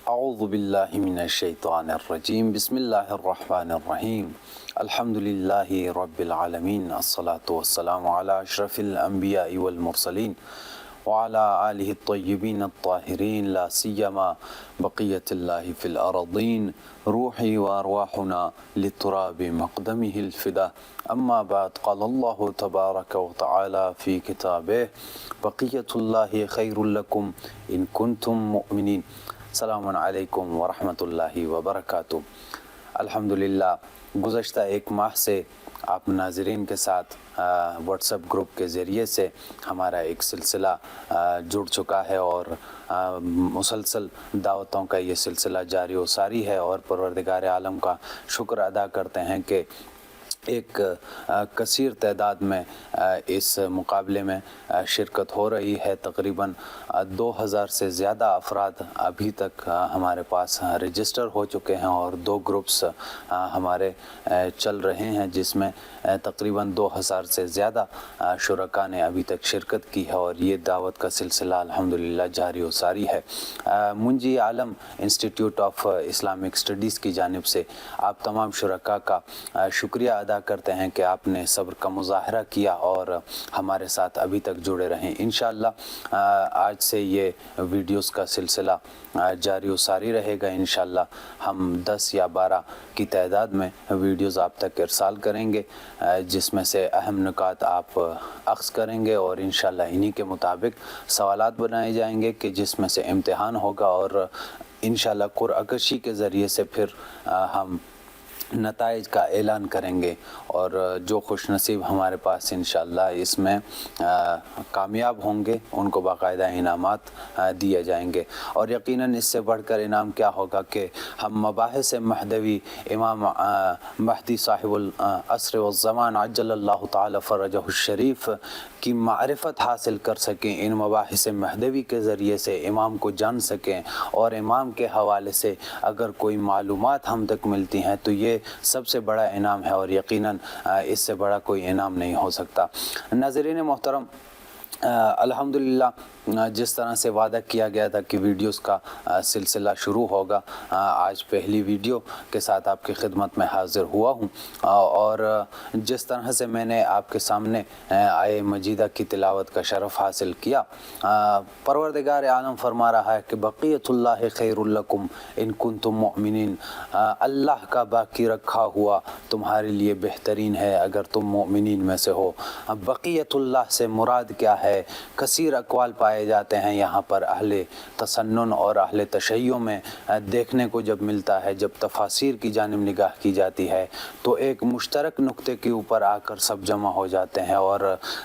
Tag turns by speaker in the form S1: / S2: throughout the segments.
S1: اعوذ باللہ من الشیطان الرجیم بسم اللہ الرحمن الرحیم الحمد للہ رب العالمین الصلاة والسلام علی اشرف الانبیاء والمرسلین وعلى آلہ الطیبین الطاہرین لا سیما بقیت اللہ فی الارضین روحی وارواحنا للتراب مقدمہ الفدا اما بعد قال اللہ تبارک وتعالی فی کتابہ بقیت اللہ خیر لکم ان کنتم مؤمنین۔ السلام علیکم ورحمۃ اللہ وبرکاتہ۔ الحمدللہ گزشتہ ایک ماہ سے آپ ناظرین کے ساتھ واٹس ایپ گروپ کے ذریعے سے ہمارا ایک سلسلہ جڑ چکا ہے اور مسلسل دعوتوں کا یہ سلسلہ جاری و ساری ہے، اور پروردگار عالم کا شکر ادا کرتے ہیں کہ ایک کثیر تعداد میں اس مقابلے میں شرکت ہو رہی ہے۔ تقریباً 2000 سے زیادہ افراد ابھی تک ہمارے پاس رجسٹر ہو چکے ہیں، اور 2 گروپس ہمارے چل رہے ہیں جس میں تقریباً 2000 سے زیادہ شرکاء نے ابھی تک شرکت کی ہے، اور یہ دعوت کا سلسلہ الحمدللہ جاری و ساری ہے۔ منجی عالم انسٹیٹیوٹ آف اسلامک اسٹڈیز کی جانب سے آپ تمام شرکاء کا شکریہ ادا کرتے ہیں کہ آپ نے صبر کا مظاہرہ کیا اور ہمارے ساتھ ابھی تک جڑے رہیں۔ انشاءاللہ آج سے یہ ویڈیوز کا سلسلہ جاری و ساری رہے گا۔ انشاءاللہ ہم 10 یا 12 کی تعداد میں ویڈیوز آپ تک ارسال کریں گے، جس میں سے اہم نکات آپ اخذ کریں گے، اور انشاءاللہ انہی کے مطابق سوالات بنائے جائیں گے کہ جس میں سے امتحان ہوگا، اور انشاءاللہ قرعہ کشی کے ذریعے سے پھر ہم نتائج کا اعلان کریں گے، اور جو خوش نصیب ہمارے پاس انشاءاللہ اس میں کامیاب ہوں گے ان کو باقاعدہ انعامات دیے جائیں گے۔ اور یقیناً اس سے بڑھ کر انعام کیا ہوگا کہ ہم مباحث مہدوی امام مہدی صاحب العصر والزمان عجل اللہ تعالی فرجہ الشریف کی معرفت حاصل کر سکیں، ان مباحث مہدوی کے ذریعے سے امام کو جان سکیں، اور امام کے حوالے سے اگر کوئی معلومات ہم تک ملتی ہیں تو یہ سب سے بڑا انعام ہے، اور یقیناً اس سے بڑا کوئی انعام نہیں ہو سکتا۔ ناظرین محترم، الحمدللہ جس طرح سے وعدہ کیا گیا تھا کہ ویڈیوز کا سلسلہ شروع ہوگا، آج پہلی ویڈیو کے ساتھ آپ کی خدمت میں حاضر ہوا ہوں، اور جس طرح سے میں نے آپ کے سامنے آیہ مجیدہ کی تلاوت کا شرف حاصل کیا، پروردگار عالم فرما رہا ہے کہ بقیت اللہ خیر لکم ان کنتم مؤمنین، اللہ کا باقی رکھا ہوا تمہارے لیے بہترین ہے اگر تم مؤمنین میں سے ہو۔ بقیت اللہ سے مراد کیا ہے؟ کثیر اقوال پائے جاتے ہیں یہاں پر اہل تسنن اور اہل تشیع میں دیکھنے کو جب ملتا ہے، جب تفاسیر کی جانب نگاہ کی جاتی ہے تو ایک مشترک نقطے کے اوپر آ کر سب جمع ہو جاتے ہیں، اور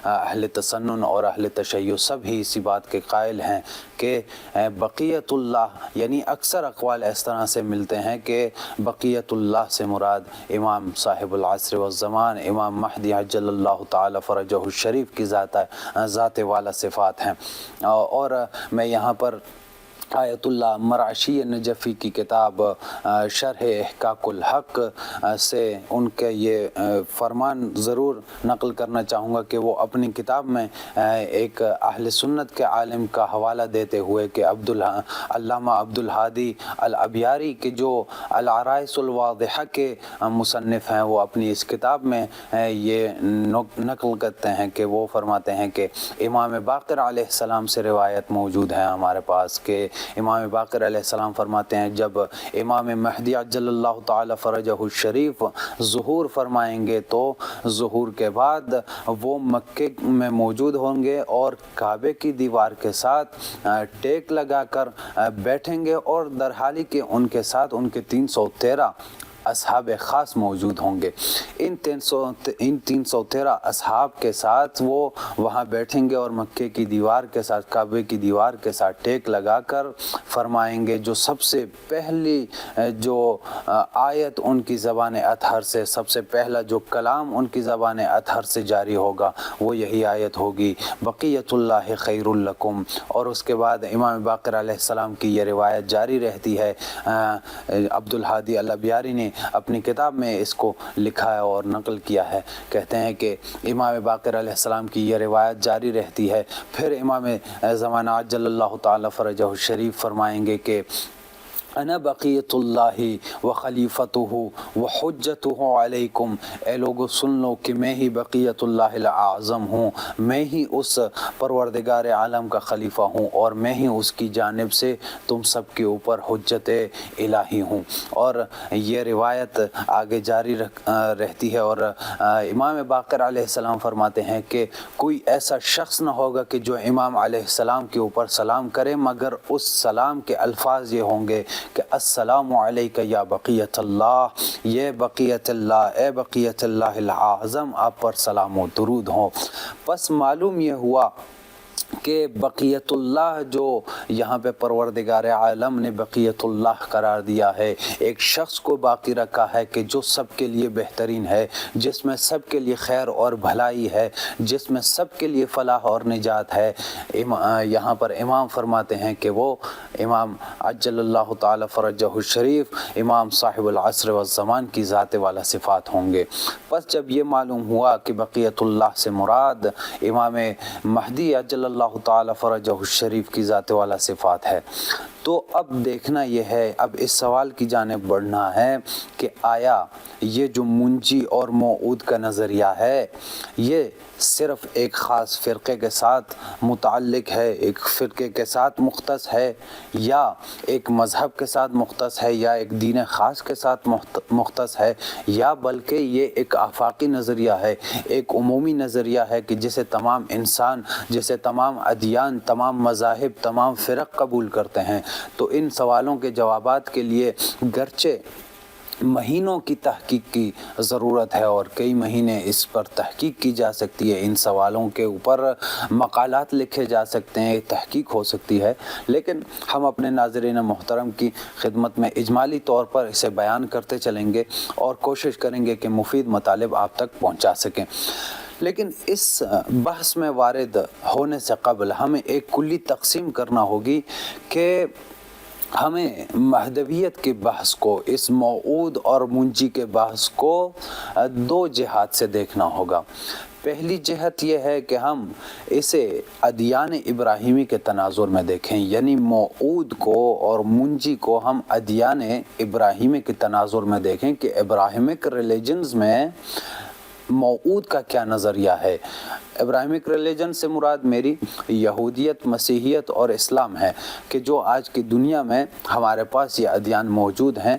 S1: اہل تسنن اور اہل تشیع سب ہی اسی بات کے قائل ہیں کہ بقیت اللہ، یعنی اکثر اقوال اس طرح سے ملتے ہیں کہ بقیت اللہ سے مراد امام صاحب العصر والزمان امام مہدی عجل اللہ تعالی فرجہ الشریف کی ذات والا صفات ہیں۔ اور میں یہاں پر آیت اللہ مرعشی نجفی کی کتاب شرح احقاق الحق سے ان کے یہ فرمان ضرور نقل کرنا چاہوں گا کہ وہ اپنی کتاب میں ایک اہل سنت کے عالم کا حوالہ دیتے ہوئے کہ علامہ عبدالہادی الابیاری کے جو العرائس الواضحہ کے مصنف ہیں، وہ اپنی اس کتاب میں یہ نقل کرتے ہیں کہ وہ فرماتے ہیں کہ امام باقر علیہ السلام سے روایت موجود ہے ہمارے پاس کہ امام باقر علیہ السلام فرماتے ہیں جب امام مہدی عجل اللہ تعالی فرجہ الشریف ظہور فرمائیں گے تو ظہور کے بعد وہ مکے میں موجود ہوں گے، اور کعبے کی دیوار کے ساتھ ٹیک لگا کر بیٹھیں گے، اور در حالی کہ ان کے ساتھ ان کے 313 اصحاب خاص موجود ہوں گے۔ ان 313 اصحاب کے ساتھ وہ وہاں بیٹھیں گے، اور مکے کی دیوار کے ساتھ، کعبے کی دیوار کے ساتھ ٹیک لگا کر فرمائیں گے جو سب سے پہلی جو آیت ان کی زبان اطہر سے، سب سے پہلا جو کلام ان کی زبان اطہر سے جاری ہوگا وہ یہی آیت ہوگی بقیت اللہ خیر لکم۔ اور اس کے بعد امام باقر علیہ السلام کی یہ روایت جاری رہتی ہے۔ عبدالہادی الابیاری نے اپنی کتاب میں اس کو لکھا ہے اور نقل کیا ہے، کہتے ہیں کہ امام باقر علیہ السلام کی یہ روایت جاری رہتی ہے، پھر امام زمانہ عجل اللہ تعالی فرجہ الشریف فرمائیں گے کہ انا بقیت اللہ و خلیفتہ و حجتہ علیکم، اے لوگو سن لو کہ میں ہی بقیت اللہ العظم ہوں، میں ہی اس پروردگار عالم کا خلیفہ ہوں، اور میں ہی اس کی جانب سے تم سب کے اوپر حجت الہی ہوں۔ اور یہ روایت آگے جاری رہتی ہے، اور امام باقر علیہ السلام فرماتے ہیں کہ کوئی ایسا شخص نہ ہوگا کہ جو امام علیہ السلام کے اوپر سلام کرے مگر اس سلام کے الفاظ یہ ہوں گے کہ السلام علیک یا بقیت اللہ، یہ بقیت اللہ، اے بقیت اللہ العظم، آپ پر سلام و درود ہوں۔ پس معلوم یہ ہوا کہ بقیت اللہ جو یہاں پہ پروردگار عالم نے بقیت اللہ قرار دیا ہے، ایک شخص کو باقی رکھا ہے کہ جو سب کے لیے بہترین ہے، جس میں سب کے لیے خیر اور بھلائی ہے، جس میں سب کے لیے فلاح اور نجات ہے۔ یہاں پر امام فرماتے ہیں کہ وہ امام عجل اللہ تعالی فرجہ الشریف، امام صاحب العصر والزمان کی ذات والا صفات ہوں گے۔ پس جب یہ معلوم ہوا کہ بقیت اللہ سے مراد امام مہدی عجل اللہ تعالی فرجہ الشریف کی ذات والا صفات ہے، تو اب دیکھنا یہ ہے، اب اس سوال کی جانب بڑھنا ہے کہ آیا یہ جو منجی اور موعود کا نظریہ ہے یہ صرف ایک خاص فرقے کے ساتھ متعلق ہے، ایک فرقے کے ساتھ مختص ہے، یا ایک مذہب کے ساتھ مختص ہے، یا ایک دین خاص کے ساتھ مختص ہے، یا بلکہ یہ ایک آفاقی نظریہ ہے، ایک عمومی نظریہ ہے کہ جسے تمام انسان، جسے تمام ادیان، تمام مذاہب، تمام فرق قبول کرتے ہیں۔ تو ان سوالوں کے جوابات کے لیے گرچہ مہینوں کی تحقیق کی ضرورت ہے اور کئی مہینے اس پر تحقیق کی جا سکتی ہے، ان سوالوں کے اوپر مقالات لکھے جا سکتے ہیں، تحقیق ہو سکتی ہے، لیکن ہم اپنے ناظرین محترم کی خدمت میں اجمالی طور پر اسے بیان کرتے چلیں گے اور کوشش کریں گے کہ مفید مطالب آپ تک پہنچا سکیں۔ لیکن اس بحث میں وارد ہونے سے قبل ہمیں ایک کلی تقسیم کرنا ہوگی کہ ہمیں مہدویت کے بحث کو، اس موعود اور منجی کے بحث کو دو جہات سے دیکھنا ہوگا۔ پہلی جہت یہ ہے کہ ہم اسے ادیان ابراہیمی کے تناظر میں دیکھیں، یعنی موعود کو اور منجی کو ہم ادیان ابراہیمی کے تناظر میں دیکھیں کہ ابراہیمک ریلیجنز میں موعود کا کیا نظریہ ہے۔ ابراہیمک ریلیجن سے مراد میری یہودیت، مسیحیت اور اسلام ہے کہ جو آج کی دنیا میں ہمارے پاس یہ ادیان موجود ہیں۔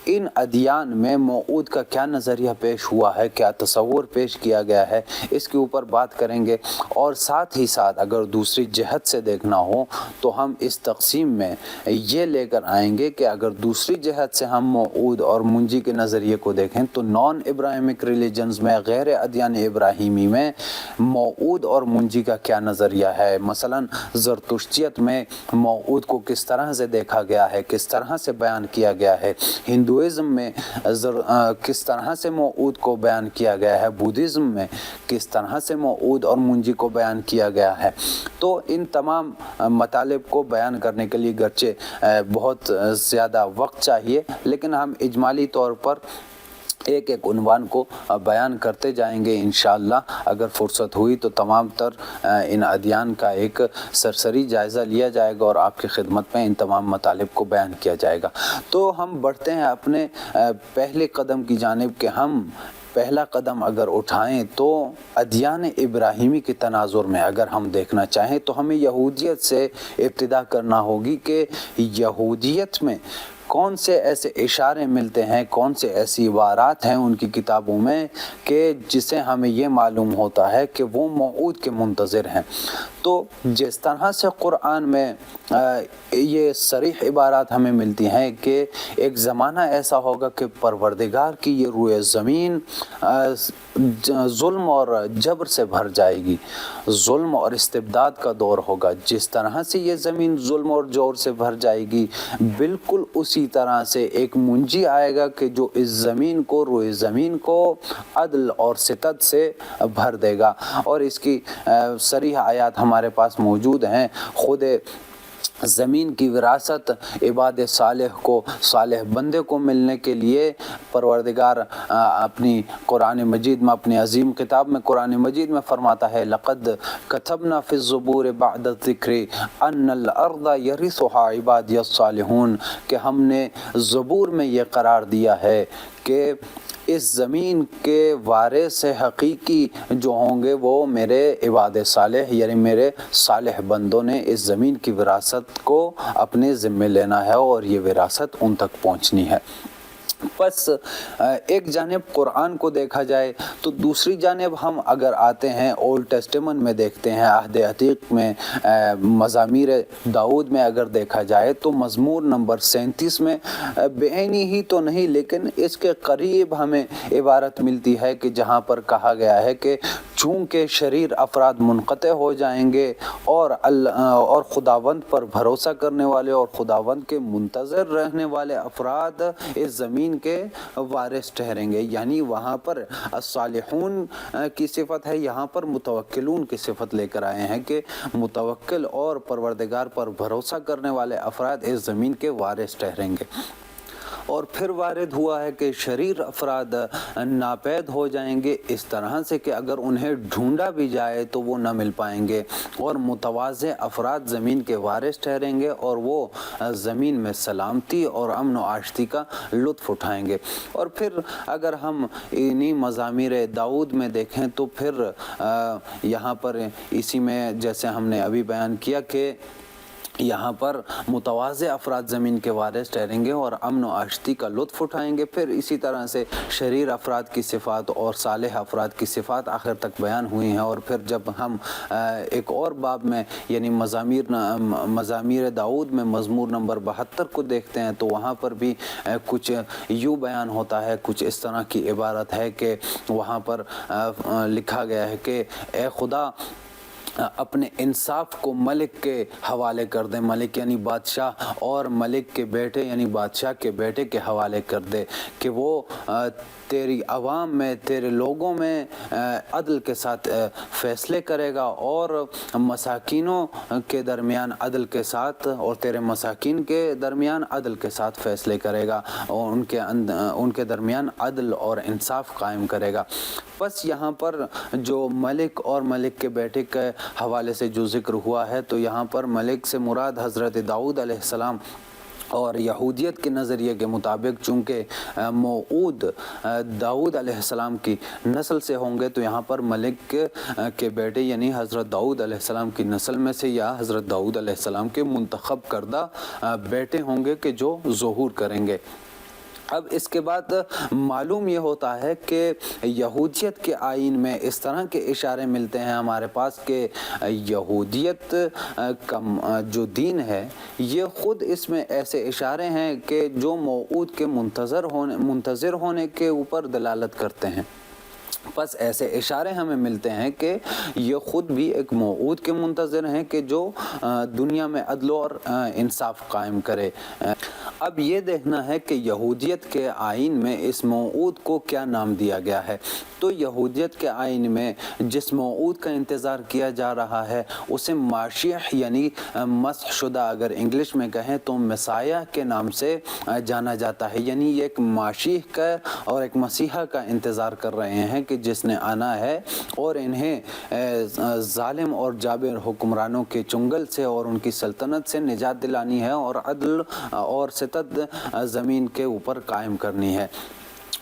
S1: ان ادیان میں موعود کا کیا نظریہ پیش ہوا ہے، کیا تصور پیش کیا گیا ہے، اس کے اوپر بات کریں گے، اور ساتھ ہی ساتھ اگر دوسری جہت سے دیکھنا ہو تو ہم اس تقسیم میں یہ لے کر آئیں گے کہ اگر دوسری جہت سے ہم موعود اور منجی کے نظریے کو دیکھیں تو نان ابراہیمک ریلیجنز میں، غیر ادیان ابراہیمی میں موعود اور منجی کا کیا نظریہ ہے۔ مثلا زرتشتیت میں موعود کو کس طرح سے دیکھا گیا ہے، کس طرح سے بیان کیا گیا ہے، ہندوازم میں کس طرح سے موعود کو بیان کیا گیا ہے، بدھزم میں کس طرح سے موعود اور منجی کو بیان کیا گیا ہے۔ تو ان تمام مطالب کو بیان کرنے کے لیے گرچہ بہت زیادہ وقت چاہیے، لیکن ہم اجمالی طور پر ایک ایک عنوان کو بیان کرتے جائیں گے انشاءاللہ۔ اگر فرصت ہوئی تو تمام تر ان ادیان کا ایک سرسری جائزہ لیا جائے گا اور آپ کی خدمت میں ان تمام مطالب کو بیان کیا جائے گا۔ تو ہم بڑھتے ہیں اپنے پہلے قدم کی جانب کہ ہم پہلا قدم اگر اٹھائیں تو ادیان ابراہیمی کے تناظر میں اگر ہم دیکھنا چاہیں تو ہمیں یہودیت سے ابتدا کرنا ہوگی کہ یہودیت میں کون سے ایسے اشارے ملتے ہیں، کون سے ایسی عبارات ہیں ان کی کتابوں میں کہ جسے ہمیں یہ معلوم ہوتا ہے کہ وہ موعود کے منتظر ہیں۔ تو جس طرح سے قرآن میں یہ صریح عبارات ہمیں ملتی ہیں کہ ایک زمانہ ایسا ہوگا کہ پروردگار کی یہ روئے زمین ظلم اور جبر سے بھر جائے گی، ظلم اور استبداد کا دور ہوگا۔ جس طرح سے یہ زمین ظلم اور جور سے بھر جائے گی، بالکل اسی طرح سے ایک منجی آئے گا کہ جو اس زمین کو، روئے زمین کو عدل اور ستد سے بھر دے گا۔ اور اس کی صریح آیات ہمارے پاس موجود ہیں۔ خود زمین کی وراثت عباد صالح کو، صالح بندے کو ملنے کے لیے پروردگار اپنی قرآن مجید میں، اپنی عظیم کتاب میں قرآن مجید میں فرماتا ہے لقد كتبنا في الزبور بعد الذکر ان الارض يرثها عبادی الصالحون، کہ ہم نے زبور میں یہ قرار دیا ہے کہ اس زمین کے وارث حقیقی جو ہوں گے وہ میرے عباد صالح، یعنی میرے صالح بندوں نے اس زمین کی وراثت کو اپنے ذمے لینا ہے اور یہ وراثت ان تک پہنچنی ہے۔ بس ایک جانب قرآن کو دیکھا جائے تو دوسری جانب ہم اگر آتے ہیں اولڈ ٹیسٹمنٹ میں دیکھتے ہیں، عہد عتیق میں مزامیر داؤد میں اگر دیکھا جائے تو مزمور نمبر 37 میں بعینی ہی تو نہیں لیکن اس کے قریب ہمیں عبارت ملتی ہے کہ جہاں پر کہا گیا ہے کہ چونکہ شریر افراد منقطع ہو جائیں گے اور خداوند پر بھروسہ کرنے والے اور خداوند کے منتظر رہنے والے افراد اس زمین کے وارث ٹھہریں گے، یعنی وہاں پر الصالحون کی صفت ہے، یہاں پر متوکلون کی صفت لے کر آئے ہیں کہ متوکل اور پروردگار پر بھروسہ کرنے والے افراد اس زمین کے وارث ٹھہریں گے۔ اور پھر وارد ہوا ہے کہ شریر افراد ناپید ہو جائیں گے اس طرح سے کہ اگر انہیں ڈھونڈا بھی جائے تو وہ نہ مل پائیں گے، اور متواضع افراد زمین کے وارث ٹھہریں گے اور وہ زمین میں سلامتی اور امن و عاشتی کا لطف اٹھائیں گے۔ اور پھر اگر ہم انہی مزامیر داؤد میں دیکھیں تو پھر یہاں پر اسی میں جیسے ہم نے ابھی بیان کیا کہ یہاں پر متواضع افراد زمین کے وارث ٹھہریں گے اور امن و عاشتی کا لطف اٹھائیں گے۔ پھر اسی طرح سے شریر افراد کی صفات اور صالح افراد کی صفات آخر تک بیان ہوئی ہیں۔ اور پھر جب ہم ایک اور باب میں یعنی مزامیر داؤد میں مزمور نمبر 72 کو دیکھتے ہیں تو وہاں پر بھی کچھ یوں بیان ہوتا ہے، کچھ اس طرح کی عبارت ہے کہ وہاں پر لکھا گیا ہے کہ اے خدا اپنے انصاف کو ملک کے حوالے کر دے، ملک یعنی بادشاہ، اور ملک کے بیٹے یعنی بادشاہ کے بیٹے کے حوالے کر دے کہ وہ تیری عوام میں، تیرے لوگوں میں عدل کے ساتھ فیصلے کرے گا اور مساکینوں کے درمیان عدل کے ساتھ، اور تیرے مساکین کے درمیان عدل کے ساتھ فیصلے کرے گا اور ان کے درمیان عدل اور انصاف قائم کرے گا۔ بس یہاں پر جو ملک اور ملک کے بیٹے کے حوالے سے جو ذکر ہوا ہے تو یہاں پر ملک سے مراد حضرت داؤد علیہ السلام، اور یہودیت کے نظریے کے مطابق چونکہ موعود داؤد علیہ السلام کی نسل سے ہوں گے تو یہاں پر ملک کے بیٹے یعنی حضرت داؤد علیہ السلام کی نسل میں سے یا حضرت داؤد علیہ السلام کے منتخب کردہ بیٹے ہوں گے کہ جو ظہور کریں گے۔ اب اس کے بعد معلوم یہ ہوتا ہے کہ یہودیت کے آئین میں اس طرح کے اشارے ملتے ہیں ہمارے پاس کہ یہودیت کا جو دین ہے یہ خود اس میں ایسے اشارے ہیں کہ جو موعود کے منتظر ہونے کے اوپر دلالت کرتے ہیں۔ بس ایسے اشارے ہمیں ملتے ہیں کہ یہ خود بھی ایک موعود کے منتظر ہیں کہ جو دنیا میں عدل اور انصاف قائم کرے۔ اب یہ دیکھنا ہے کہ یہودیت کے آئین میں اس موعود کو کیا نام دیا گیا ہے۔ تو یہودیت کے آئین میں جس موعود کا انتظار کیا جا رہا ہے اسے ماشیح یعنی مسح شدہ اگر انگلش میں کہیں تو مسایہ کے نام سے جانا جاتا ہے، یعنی یہ ایک ماشیح کا اور ایک مسیحا کا انتظار کر رہے ہیں کہ جس نے آنا ہے اور انہیں ظالم اور جابر حکمرانوں کے چنگل سے اور ان کی سلطنت سے نجات دلانی ہے اور عدل اور ستد زمین کے اوپر قائم کرنی ہے۔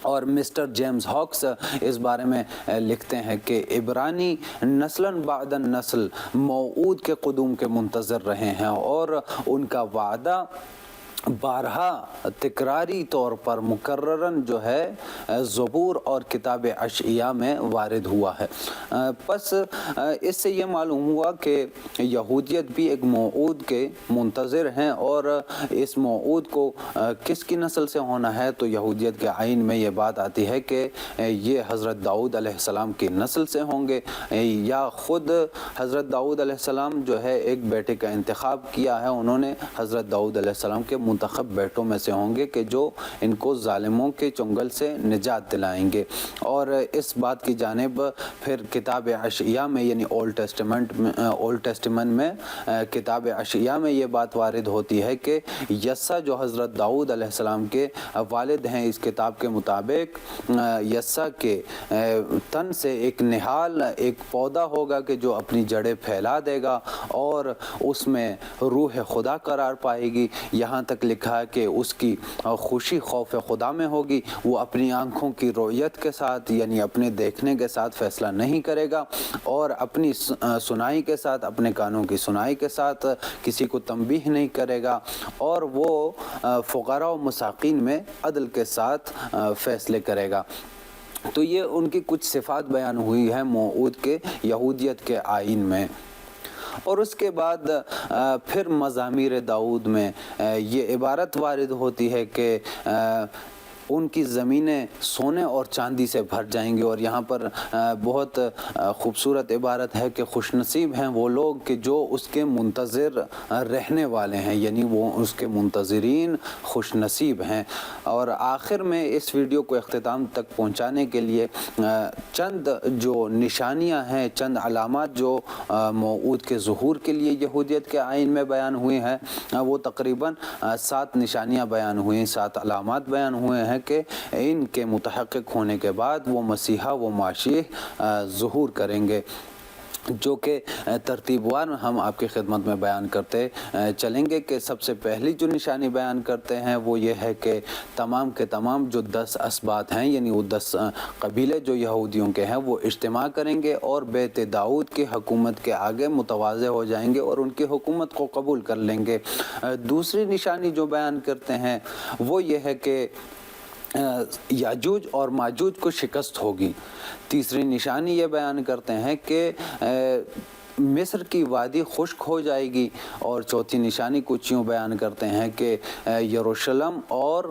S1: اور مسٹر جیمز ہاکس اس بارے میں لکھتے ہیں کہ عبرانی نسلاً بعد نسل موعود کے قدوم کے منتظر رہے ہیں اور ان کا وعدہ بارہا تکراری طور پر مکرراً جو ہے زبور اور کتاب اشعیاء میں وارد ہوا ہے۔ پس اس سے یہ معلوم ہوا کہ یہودیت بھی ایک موعود کے منتظر ہیں، اور اس موعود کو کس کی نسل سے ہونا ہے تو یہودیت کے آئین میں یہ بات آتی ہے کہ یہ حضرت داؤد علیہ السلام کی نسل سے ہوں گے، یا خود حضرت داؤد علیہ السلام جو ہے ایک بیٹے کا انتخاب کیا ہے، انہوں نے حضرت داؤد علیہ السلام کے منتخب بیٹوں میں سے ہوں گے کہ جو ان کو ظالموں کے چنگل سے نجات دلائیں گے۔ اور اس بات کی جانب پھر کتاب اشعیاء میں یعنی اولڈ ٹیسٹمنٹ میں کتاب اشعیاء میں یہ بات وارد ہوتی ہے کہ یسع جو حضرت داؤد علیہ السلام کے والد ہیں، اس کتاب کے مطابق یسع کے تن سے ایک نہال، ایک پودا ہوگا کہ جو اپنی جڑیں پھیلا دے گا اور اس میں روح خدا قرار پائے گی۔ یہاں تک لکھا ہے کہ اس کی خوشی خوف خدا میں ہوگی، وہ اپنی آنکھوں کی رؤیت کے ساتھ یعنی اپنے دیکھنے کے ساتھ فیصلہ نہیں کرے گا، اور اپنی سنائی کے ساتھ، اپنے کانوں کی سنائی کے ساتھ کسی کو تنبیہ نہیں کرے گا، اور وہ فقراء و مساکین میں عدل کے ساتھ فیصلے کرے گا۔ تو یہ ان کی کچھ صفات بیان ہوئی ہے موعود کے یہودیت کے آئین میں۔ اور اس کے بعد پھر مزامیر داؤد میں یہ عبارت وارد ہوتی ہے کہ ان کی زمینیں سونے اور چاندی سے بھر جائیں گے، اور یہاں پر بہت خوبصورت عبارت ہے کہ خوش نصیب ہیں وہ لوگ کہ جو اس کے منتظر رہنے والے ہیں، یعنی وہ اس کے منتظرین خوش نصیب ہیں۔ اور آخر میں اس ویڈیو کو اختتام تک پہنچانے کے لیے چند جو نشانیاں ہیں، چند علامات جو موعود کے ظہور کے لیے یہودیت کے آئین میں بیان ہوئے ہیں، وہ تقریباً 7 نشانیاں بیان ہوئیں، 7 علامات بیان ہوئے ہیں کہ ان کے متحقق ہونے کے بعد وہ مسیحا و ماشیح ظہور کریں گے، جو کہ ترتیب وار ہم آپ کی خدمت میں بیان کرتے چلیں گے۔ کہ سب سے پہلی جو نشانی بیان کرتے ہیں وہ یہ ہے کہ تمام کے تمام جو 10 اسباط ہیں، یعنی وہ 10 قبیلے جو یہودیوں کے ہیں، وہ اجتماع کریں گے اور بیت داؤد کی حکومت کے آگے متواضع ہو جائیں گے اور ان کی حکومت کو قبول کر لیں گے۔ دوسری نشانی جو بیان کرتے ہیں وہ یہ ہے کہ یاجوج اور ماجوج کو شکست ہوگی۔ تیسری نشانی یہ بیان کرتے ہیں کہ مصر کی وادی خشک ہو جائے گی، اور چوتھی نشانی کچھ یوں بیان کرتے ہیں کہ یروشلم اور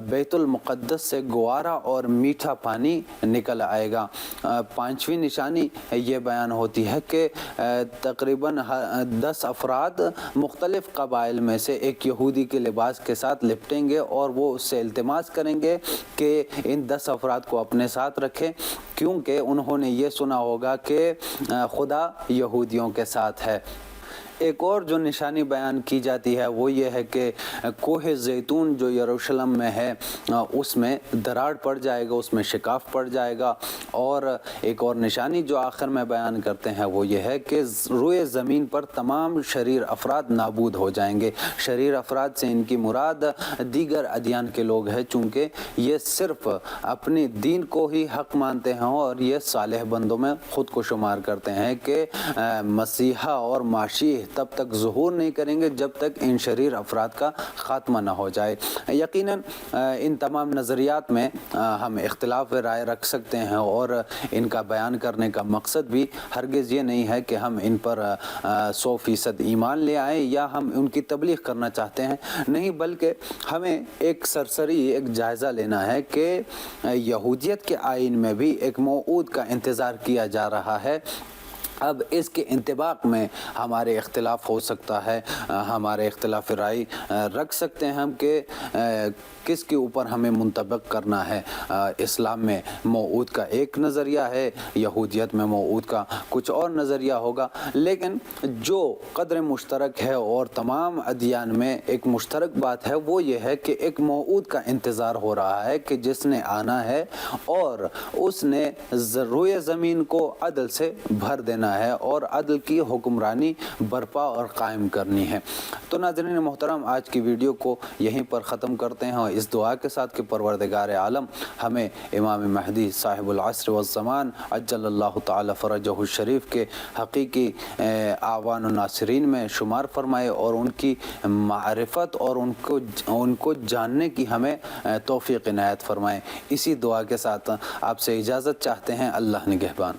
S1: بیت المقدس سے گوارا اور میٹھا پانی نکل آئے گا۔ پانچویں نشانی یہ بیان ہوتی ہے کہ تقریباً 10 افراد مختلف قبائل میں سے ایک یہودی کے لباس کے ساتھ لپٹیں گے اور وہ اس سے التماس کریں گے کہ ان 10 افراد کو اپنے ساتھ رکھیں، کیونکہ انہوں نے یہ سنا ہوگا کہ خدا یہودیوں کے ساتھ ہے۔ ایک اور جو نشانی بیان کی جاتی ہے وہ یہ ہے کہ کوہ زیتون جو یروشلم میں ہے اس میں دراڑ پڑ جائے گا، اس میں شکاف پڑ جائے گا۔ اور ایک اور نشانی جو آخر میں بیان کرتے ہیں وہ یہ ہے کہ روئے زمین پر تمام شریر افراد نابود ہو جائیں گے۔ شریر افراد سے ان کی مراد دیگر ادیان کے لوگ ہیں، چونکہ یہ صرف اپنے دین کو ہی حق مانتے ہیں اور یہ صالح بندوں میں خود کو شمار کرتے ہیں کہ مسیحا اور ماشیح تب تک ظہور نہیں کریں گے جب تک ان شریر افراد کا خاتمہ نہ ہو جائے۔ یقیناً ان تمام نظریات میں ہم اختلاف رائے رکھ سکتے ہیں، اور ان کا بیان کرنے کا مقصد بھی ہرگز یہ نہیں ہے کہ ہم ان پر 100% ایمان لے آئیں یا ہم ان کی تبلیغ کرنا چاہتے ہیں، نہیں، بلکہ ہمیں ایک سرسری ایک جائزہ لینا ہے کہ یہودیت کے آئین میں بھی ایک موعود کا انتظار کیا جا رہا ہے۔ اب اس کے انطباق میں ہمارے اختلاف ہو سکتا ہے، ہمارے اختلاف رائے رکھ سکتے ہیں ہم کہ کس کے اوپر ہمیں منطبق کرنا ہے۔ اسلام میں موعود کا ایک نظریہ ہے، یہودیت میں موعود کا کچھ اور نظریہ ہوگا، لیکن جو قدر مشترک ہے اور تمام ادیان میں ایک مشترک بات ہے وہ یہ ہے کہ ایک موعود کا انتظار ہو رہا ہے کہ جس نے آنا ہے اور اس نے روئے زمین کو عدل سے بھر دینا ہے اور عدل کی حکمرانی برپا اور قائم کرنی ہے۔ تو ناظرین محترم، آج کی ویڈیو کو یہیں پر ختم کرتے ہیں، اور اس دعا کے ساتھ کہ پروردگار عالم ہمیں امام مہدی صاحب العصر والزمان عجل اللہ تعالی فرجہ الشریف کے حقیقی اعوان و ناصرین میں شمار فرمائے اور ان کی معرفت اور ان کو جاننے کی ہمیں توفیق عنایت فرمائے۔ اسی دعا کے ساتھ آپ سے اجازت چاہتے ہیں۔ اللہ نگہبان۔